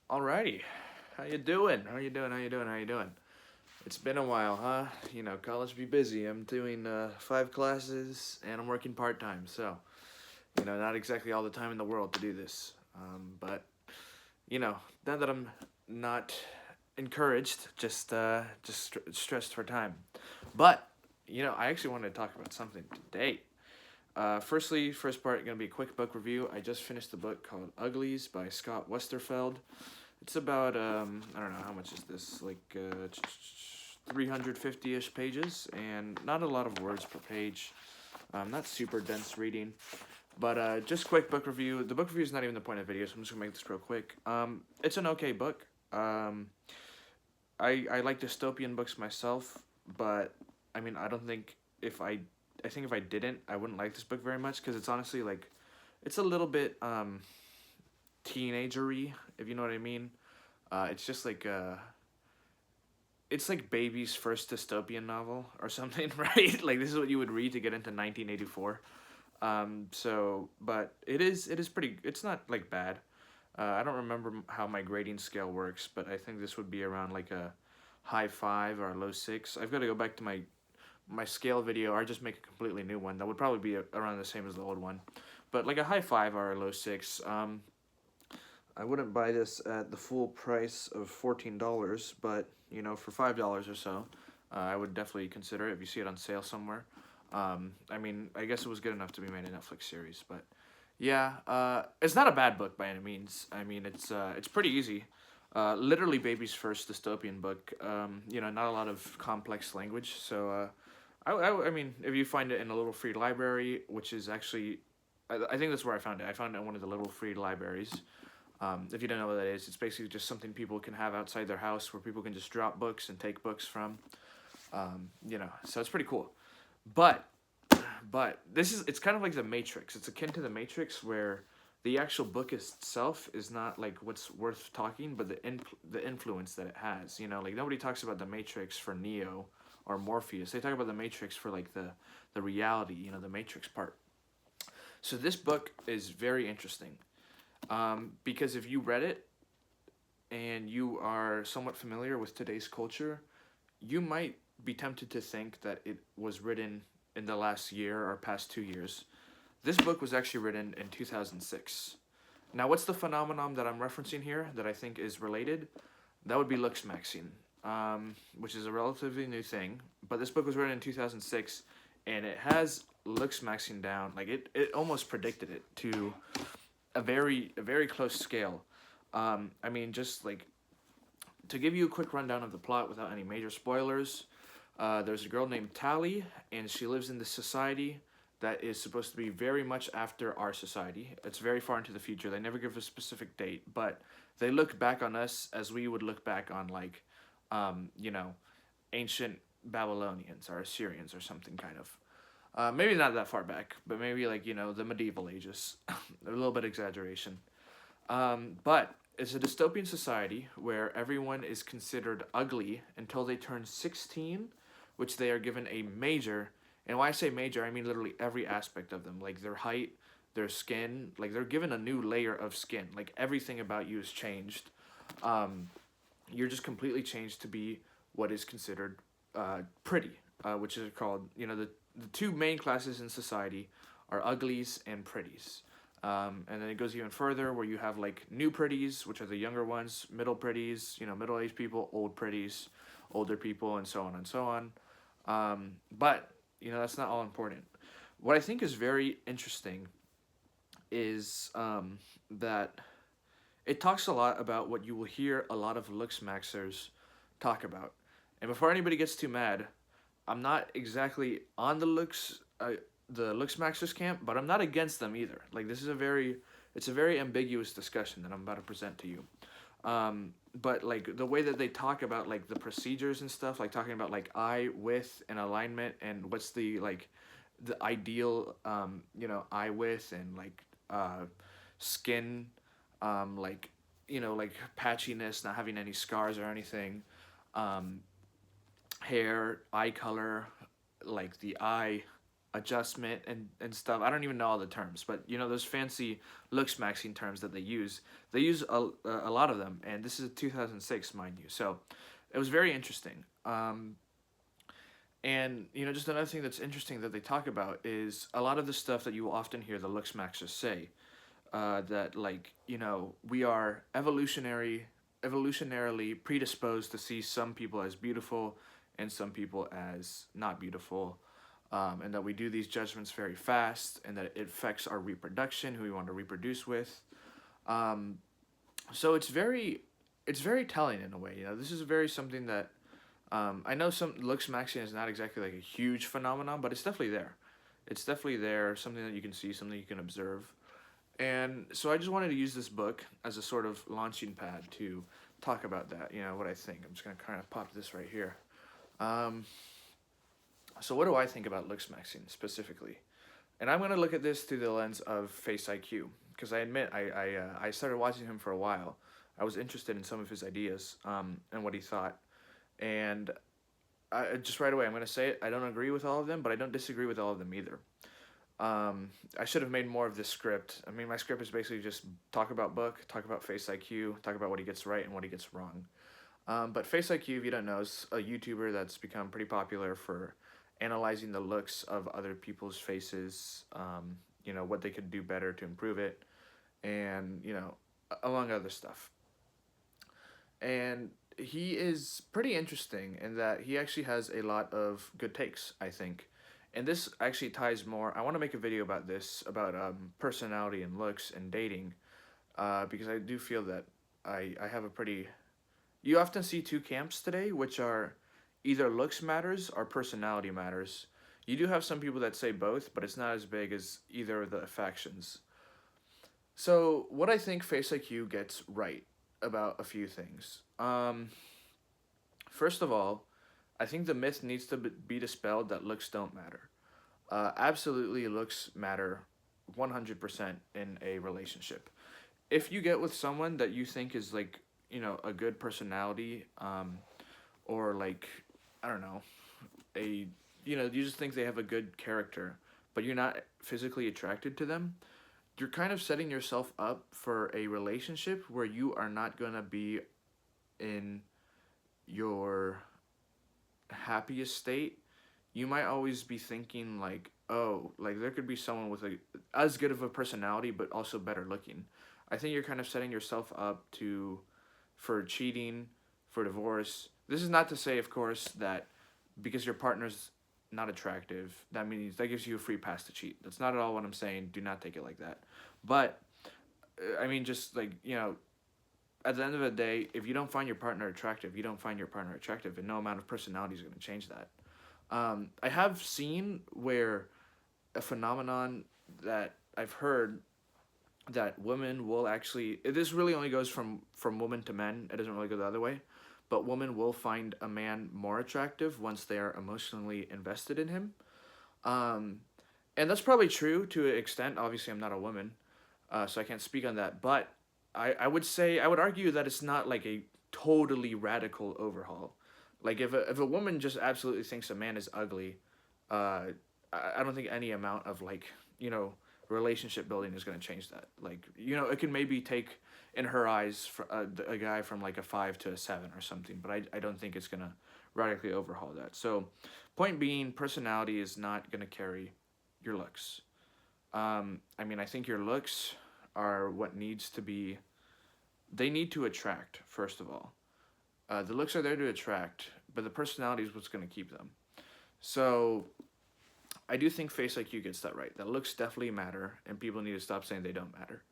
Alrighty, how you doing? How you doing? How you doing? How you doing? It's been a while, huh? You know, college be busy. I'm doing 5 classes and I'm working part time, so not exactly all the time in the world to do this. But now that I'm not encouraged, just stressed for time. But I actually wanted to talk about something today. First part gonna be a quick book review. I just finished the book called Uglies by Scott Westerfeld. It's about I don't know how much is this, like 350-ish pages, and not a lot of words per page. Not super dense reading, but just quick book review. The book review is not even the point of the video, so I'm just gonna make this real quick. It's an okay book. I like dystopian books myself, but I mean I don't think if I think if I didn't, I wouldn't like this book very much because it's honestly like it's a little bit teenagery, if you know what I mean. It's just like it's like baby's first dystopian novel or something, right? Like this is what you would read to get into 1984. But it is pretty. It's not like bad. I don't remember how my grading scale works, but I think this would be around like a high 5 or a low 6. I've got to go back to my scale video or just make a completely new one. That would probably be around the same as the old one, but like a high 5 or a low 6. I wouldn't buy this at the full price of $14, but for $5 or so, I would definitely consider it if you see it on sale somewhere. I mean, I guess it was good enough to be made a Netflix series, but yeah, it's not a bad book by any means. I mean, it's pretty easy. Literally, baby's first dystopian book. Not a lot of complex language, so I mean, if you find it in a little free library, which is actually, I think that's where I found it. I found it in one of the little free libraries. If you don't know what that is, it's basically just something people can have outside their house where people can just drop books and take books from. So it's pretty cool. But it's kind of like the Matrix. It's akin to the Matrix where the actual book itself is not like what's worth talking, but the influence that it has. Like nobody talks about the Matrix for Neo or Morpheus. They talk about the Matrix for like the reality. The Matrix part. So this book is very interesting. Because if you read it and you are somewhat familiar with today's culture, you might be tempted to think that it was written in the last year or past 2 years. This book was actually written in 2006. Now, what's the phenomenon that I'm referencing here that I think is related? That would be LOOKSMAXXING, which is a relatively new thing. But this book was written in 2006, and it has LOOKSMAXXING down. Like, it almost predicted it to a very close scale. I mean, just like to give you a quick rundown of the plot without any major spoilers, there's a girl named Tally, and she lives in this society that is supposed to be very much after our society. It's very far into the future. They never give a specific date, but they look back on us as we would look back on like, you know, ancient Babylonians or Assyrians or something kind of. Maybe not that far back, but maybe like the medieval ages. A little bit exaggeration. But it's a dystopian society where everyone is considered ugly until they turn 16, which they are given a major. And when I say major, I mean literally every aspect of them, like their height, their skin, like they're given a new layer of skin. Like everything about you is changed. Um, you're just completely changed to be what is considered pretty, which is called, the two main classes in society are uglies and pretties. And then it goes even further where you have like new pretties, which are the younger ones, middle pretties, middle-aged people, old pretties, older people, and so on and so on. But, that's not all important. What I think is very interesting is that it talks a lot about what you will hear a lot of looksmaxers talk about. And before anybody gets too mad, I'm not exactly on the looksmaxers camp, but I'm not against them either. Like it's a very ambiguous discussion that I'm about to present to you. But like the way that they talk about like the procedures and stuff, like talking about like eye width and alignment and what's the ideal eye width and like skin, like like patchiness, not having any scars or anything, um, hair, eye color, like the eye adjustment and stuff. I don't even know all the terms, but you know those fancy looks maxing terms that they use a lot of them, and this is 2006, mind you. So it was very interesting. And you know, just another thing that's interesting that they talk about is a lot of the stuff that you will often hear the looks maxers say, that like you know we are evolutionarily predisposed to see some people as beautiful and some people as not beautiful, and that we do these judgments very fast, and that it affects our reproduction, who we want to reproduce with. Um, so it's very telling in a way. You know, this is very something that I know some looks maxing is not exactly like a huge phenomenon, but it's definitely there. It's definitely there, something that you can see, something you can observe. And so I just wanted to use this book as a sort of launching pad to talk about that, you know, what I think. I'm just going to kind of pop this right here. Um, so what do I think about looks maxing specifically? And I'm going to look at this through the lens of Face IQ, because I admit I started watching him for a while. I was interested in some of his ideas, and what he thought. And just right away, I'm going to say it. I don't agree with all of them, but I don't disagree with all of them either. I should have made more of this script. I mean, my script is basically just talk about book, talk about Face IQ, talk about what he gets right and what he gets wrong. But Face IQ, if you don't know, is a YouTuber that's become pretty popular for analyzing the looks of other people's faces, you know, what they could do better to improve it, and, you know, among other stuff. And he is pretty interesting in that he actually has a lot of good takes, I think. And this actually ties more. I want to make a video about this, about personality and looks and dating, because I do feel that I have a pretty. You often see two camps today, which are either looks matters or personality matters. You do have some people that say both, but it's not as big as either of the factions. So, what I think Face IQ gets right about a few things. First of all, I think the myth needs to be dispelled that looks don't matter. Absolutely, looks matter 100% in a relationship. If you get with someone that you think is like, you know, a good personality, or like, I don't know, a, you know, you just think they have a good character, but you're not physically attracted to them, you're kind of setting yourself up for a relationship where you are not going to be in your happiest state. You might always be thinking like, oh, like there could be someone with a as good of a personality but also better looking. I think you're kind of setting yourself up to for cheating, for divorce. This is not to say, of course, that because your partner's not attractive, that means that gives you a free pass to cheat. That's not at all what I'm saying. Do not take it like that. But I mean, just like, you know, at the end of the day, if you don't find your partner attractive, you don't find your partner attractive, and no amount of personality is going to change that. I have seen where a phenomenon that I've heard that women will actually, this really only goes from women to men. It doesn't really go the other way, but women will find a man more attractive once they are emotionally invested in him. Um, and that's probably true to an extent. Obviously, I'm not a woman, so I can't speak on that. But I would say, I would argue that it's not like a totally radical overhaul. Like if a woman just absolutely thinks a man is ugly, uh, I don't think any amount of like, you know, relationship building is going to change that. Like, you know, it can maybe take in her eyes for a guy from like a 5 to a 7 or something, but I don't think it's going to radically overhaul that. So point being, personality is not going to carry your looks. I mean, I think your looks are what needs to be, they need to attract, first of all. The looks are there to attract, but the personality is what's going to keep them. So I do think Face IQ gets that right. That looks definitely matter, and people need to stop saying they don't matter.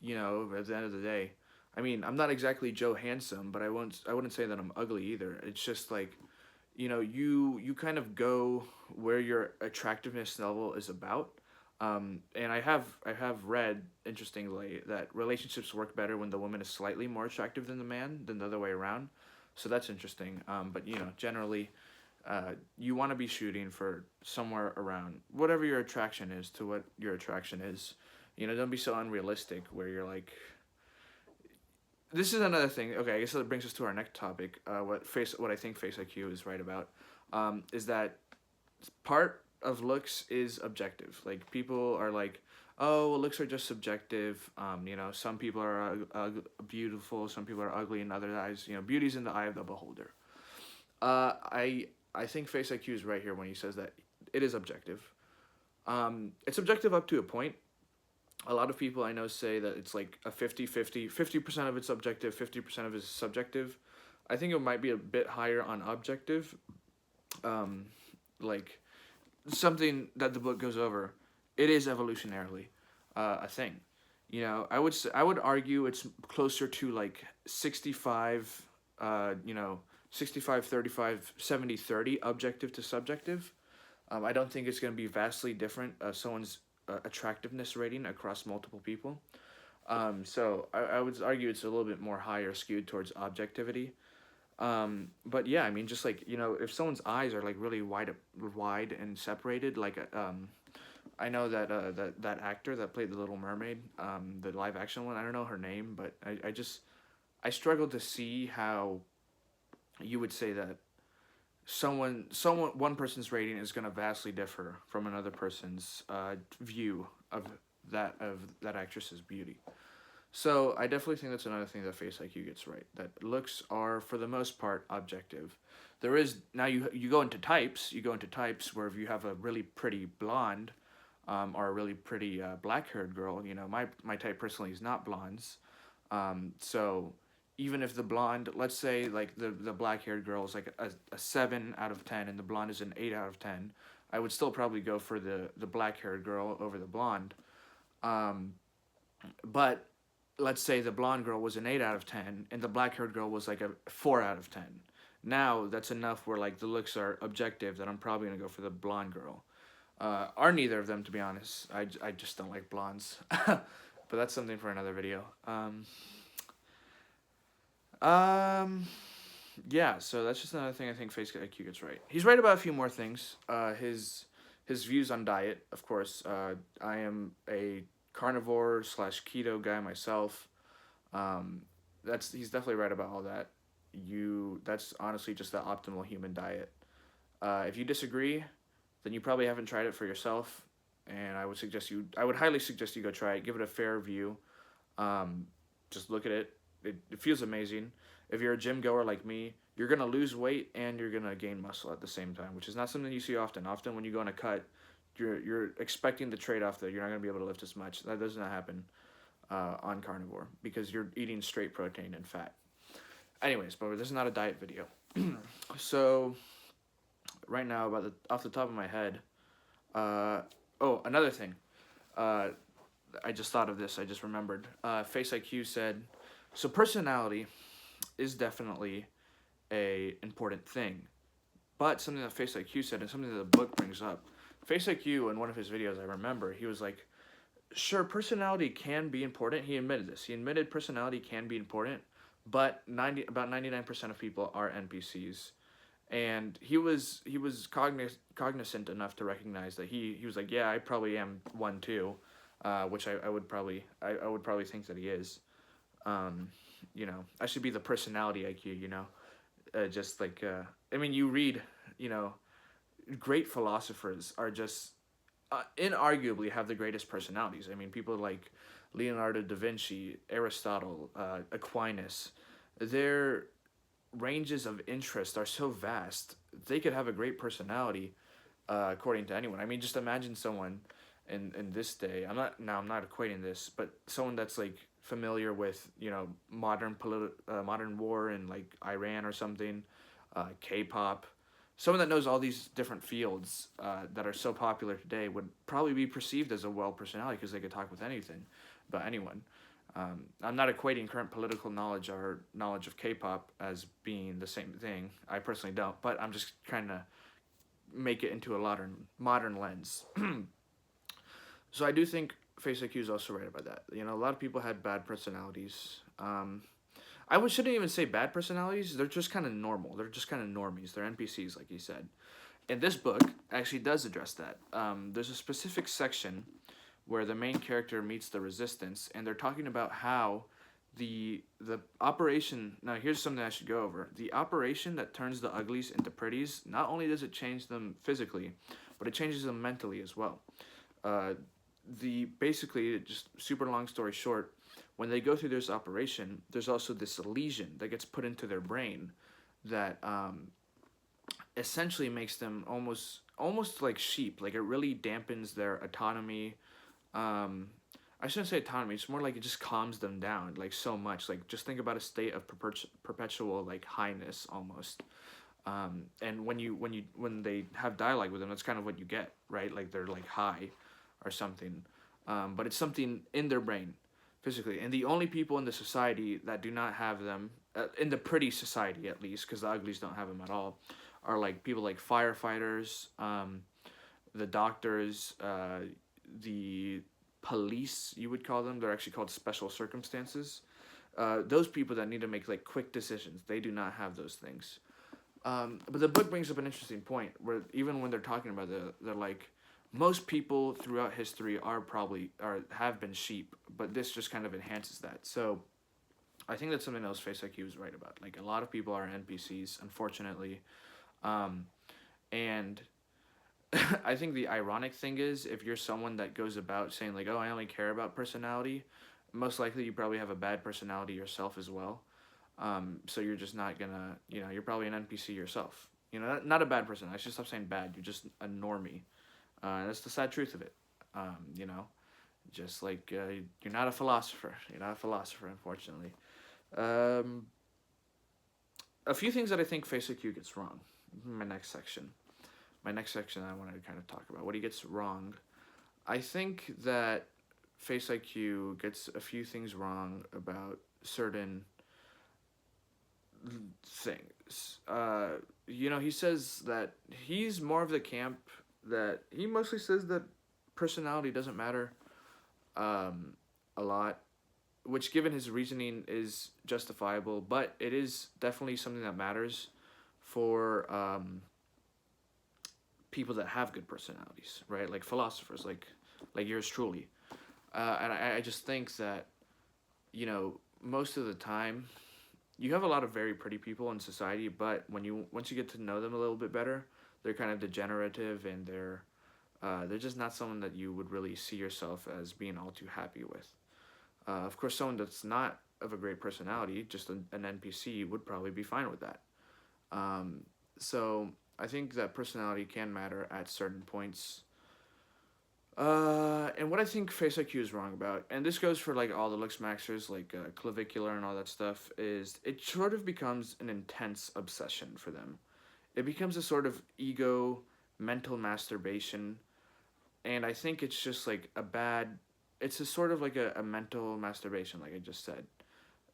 You know, at the end of the day, I mean, I'm not exactly Joe Handsome, but I wouldn't say that I'm ugly either. It's just like, you know, you kind of go where your attractiveness level is about. And I have read, interestingly, that relationships work better when the woman is slightly more attractive than the man than the other way around. So that's interesting. But you know, generally, you want to be shooting for somewhere around whatever your attraction is to what your attraction is. You know, don't be so unrealistic where you're like. This is another thing. Okay, I guess that brings us to our next topic. What I think Face IQ is right about, is that part of looks is objective. Like, people are like, oh, well, looks are just subjective. You know, some people are beautiful, some people are ugly in other eyes. You know, beauty's in the eye of the beholder. I think Face IQ is right here when he says that it is objective. It's objective up to a point. A lot of people I know say that it's like a 50-50. 50% of it's objective, 50% of it's subjective. I think it might be a bit higher on objective. Like, something that the book goes over, it is evolutionarily a thing. You know, I would argue it's closer to like 65, you know, 65, 35, 70, 30 objective to subjective. I don't think it's going to be vastly different, someone's attractiveness rating across multiple people. So I would argue it's a little bit more higher skewed towards objectivity. But yeah, I mean, just like, you know, if someone's eyes are like really wide and separated, like, I know that that actor that played the Little Mermaid, the live action one, I don't know her name, but I struggle to see how you would say that one person's rating is going to vastly differ from another person's view of that actress's beauty. So I definitely think that's another thing that Face IQ gets right. That looks are, for the most part, objective. There is now you go into types. You go into types where if you have a really pretty blonde, or a really pretty black-haired girl, you know, my type personally is not blondes. So even if the blonde, let's say like the black-haired girl is like a 7 out of 10 and the blonde is an 8 out of 10, I would still probably go for the black-haired girl over the blonde. But let's say the blonde girl was an 8 out of 10 and the black-haired girl was like a 4 out of 10. Now that's enough where like the looks are objective that I'm probably going to go for the blonde girl. Are neither of them, to be honest. I just don't like blondes. But that's something for another video. Yeah, so that's just another thing I think Face IQ gets right. He's right about a few more things. His views on diet, of course. I am a carnivore / keto guy myself. He's definitely right about all that. That's honestly just the optimal human diet. If you disagree, then you probably haven't tried it for yourself, and I would highly suggest you go try it. Give it a fair view. Just look at it. It feels amazing. If you're a gym goer like me, you're gonna lose weight and you're gonna gain muscle at the same time, which is not something you see often. Often when you go on a cut, you're expecting the trade-off that you're not gonna be able to lift as much. That does not happen on carnivore because you're eating straight protein and fat. Anyways, but this is not a diet video. So right now, off the top of my head, another thing. I just thought of this. I just remembered. Face IQ said, so personality is definitely a important thing, but something that Face IQ said and something that the book brings up. Face IQ, in one of his videos, I remember, he was like, sure, personality can be important. He admitted this. He admitted personality can be important, but about 99% of people are NPCs. And he was cognizant enough to recognize that he was like, yeah, I probably am one too, which I would probably think that he is. You know, I should be the personality IQ, you know, just like, I mean, you read, you know, great philosophers are just, inarguably have the greatest personalities. I mean, people like Leonardo da Vinci, Aristotle, Aquinas, their ranges of interest are so vast, they could have a great personality, according to anyone. I mean, just imagine someone in this day, I'm not equating this, but someone that's like familiar with, you know, modern war in like Iran or something, K-pop, someone that knows all these different fields that are so popular today would probably be perceived as a well personality because they could talk with anything about anyone. I'm not equating current political knowledge or knowledge of K-pop as being the same thing. I personally don't, but I'm just trying to make it into a modern lens. So I do think Face IQ is also right about that. You know, a lot of people had bad personalities. Shouldn't even say bad personalities. They're just kind of normal. They're just kind of normies. They're NPCs, like he said. And this book actually does address that. There's a specific section where the main character meets the resistance, and they're talking about how the operation. Now, here's something I should go over. The operation that turns the uglies into pretties, not only does it change them physically, but it changes them mentally as well. Uh, basically, just super long story short, when they go through this operation, there's also this lesion that gets put into their brain that essentially makes them almost like sheep. Like, it really dampens their autonomy. I shouldn't say autonomy. It's more like it just calms them down like so much. Like, just think about a state of perpetual like highness almost. And when they have dialogue with them, that's kind of what you get, right? Like, they're like high or something. But it's something in their brain physically. And the only people in the society that do not have them, in the pretty society at least, because the uglies don't have them at all, are like people like firefighters, the doctors, the police, you would call them. They're actually called special circumstances. Those people that need to make like quick decisions, they do not have those things. But the book brings up an interesting point where even when they're talking about it, they're like, most people throughout history have been sheep, but this just kind of enhances that. So I think that's something else Face IQ is right about. Like, a lot of people are NPCs, unfortunately. And I think the ironic thing is, if you're someone that goes about saying like, oh, I only care about personality, most likely you probably have a bad personality yourself as well. So you're just not gonna, you're probably an NPC yourself. Not a bad person. I should stop saying bad. You're just a normie. That's the sad truth of it. You know, just like you're not a philosopher. You're not a philosopher, unfortunately. Um, a few things that I think Face IQ gets wrong. My next section. I wanted to kind of talk about what he gets wrong. I think that Face IQ gets a few things wrong about certain things. He says that he's more of the camp that he mostly says that personality doesn't matter a lot, which, given his reasoning, is justifiable, but it is definitely something that matters for people that have good personalities, right? Like philosophers, like yours truly. And I just think that, most of the time, you have a lot of very pretty people in society, but once you get to know them a little bit better, they're kind of degenerative, and they're just not someone that you would really see yourself as being all too happy with. Of course, someone that's not of a great personality, just an NPC, would probably be fine with that. So I think that personality can matter at certain points. And what I think Face IQ is wrong about, and this goes for like all the LOOKSMAXXers, like clavicular and all that stuff, is it sort of becomes an intense obsession for them. It becomes a sort of ego, mental masturbation, and I think it's just like it's a sort of like a mental masturbation, like I just said.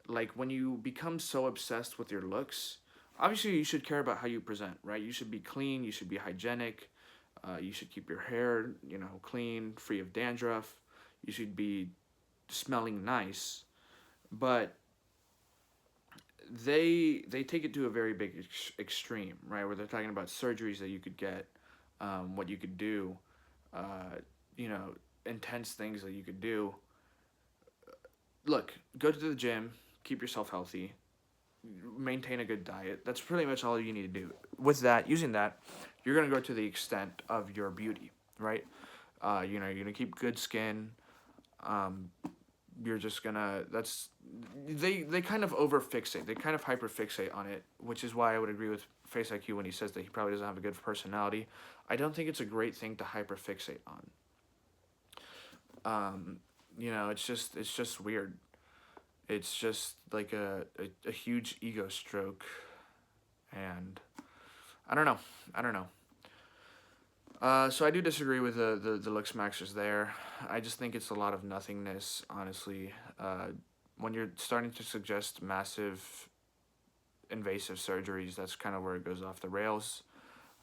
Like, when you become so obsessed with your looks, obviously you should care about how you present, right? You should be clean, you should be hygienic, you should keep your hair, clean, free of dandruff. You should be smelling nice, but they take it to a very big extreme, right? Where they're talking about surgeries that you could get, what you could do, intense things that you could do. Look, go to the gym, keep yourself healthy, maintain a good diet. That's pretty much all you need to do. With that, using that, you're gonna go to the extent of your beauty, right? You're gonna keep good skin. You're just gonna they kind of overfixate. They kind of hyperfixate on it, which is why I would agree with Face IQ when he says that he probably doesn't have a good personality. I don't think it's a great thing to hyperfixate on. It's just weird. It's just like a huge ego stroke, and I don't know. So I do disagree with the LOOKSMAXXers there. I just think it's a lot of nothingness, honestly. When you're starting to suggest massive invasive surgeries, that's kind of where it goes off the rails.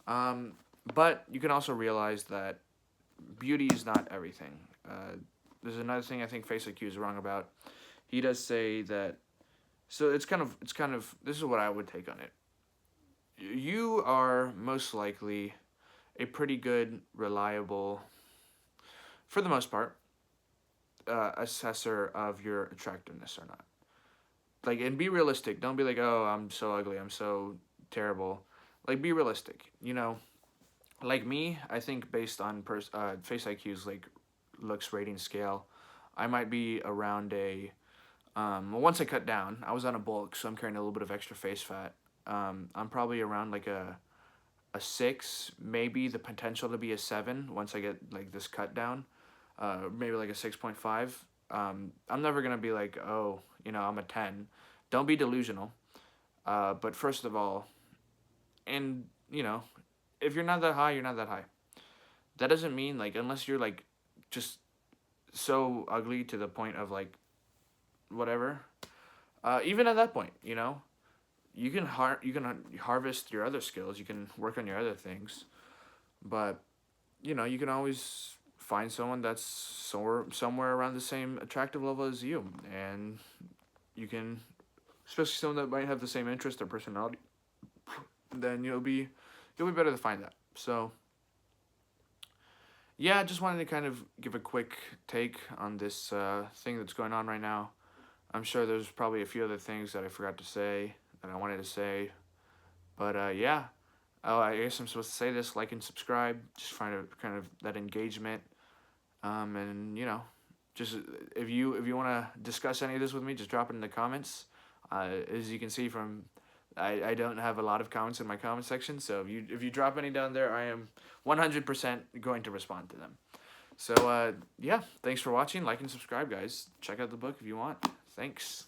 But you can also realize that beauty is not everything. There's another thing I think Face IQ is wrong about. He does say that, so it's kind of, this is what I would take on it. You are most likely a pretty good, reliable, for the most part, assessor of your attractiveness or not. Like, and be realistic. Don't be like, oh, I'm so ugly, I'm so terrible. Like, be realistic. like me, I think based on Face IQ's like looks rating scale, I might be around a well, once I cut down, I was on a bulk, so I'm carrying a little bit of extra face fat. I'm probably around like a 6, maybe the potential to be a 7 once I get like this cut down. Maybe like a 6.5. I'm never gonna be like, oh, I'm a 10. Don't be delusional. But first of all, and if you're not that high, you're not that high. That doesn't mean like unless you're like just so ugly to the point of like whatever. Even at that point, you can harvest your other skills. You can work on your other things, but you can always find someone that's somewhere around the same attractive level as you, and you can, especially someone that might have the same interest or personality, then you'll be better to find that. So yeah, I just wanted to kind of give a quick take on this thing that's going on right now. I'm sure there's probably a few other things that I forgot to say that I wanted to say, but yeah. Oh, I guess I'm supposed to say this: like and subscribe. Just find a kind of that engagement. And just if you want to discuss any of this with me, just drop it in the comments. As you can see from, I don't have a lot of comments in my comment section, so if you drop any down there, I am 100% going to respond to them. So yeah, thanks for watching. Like and subscribe, guys. Check out the book if you want. Thanks.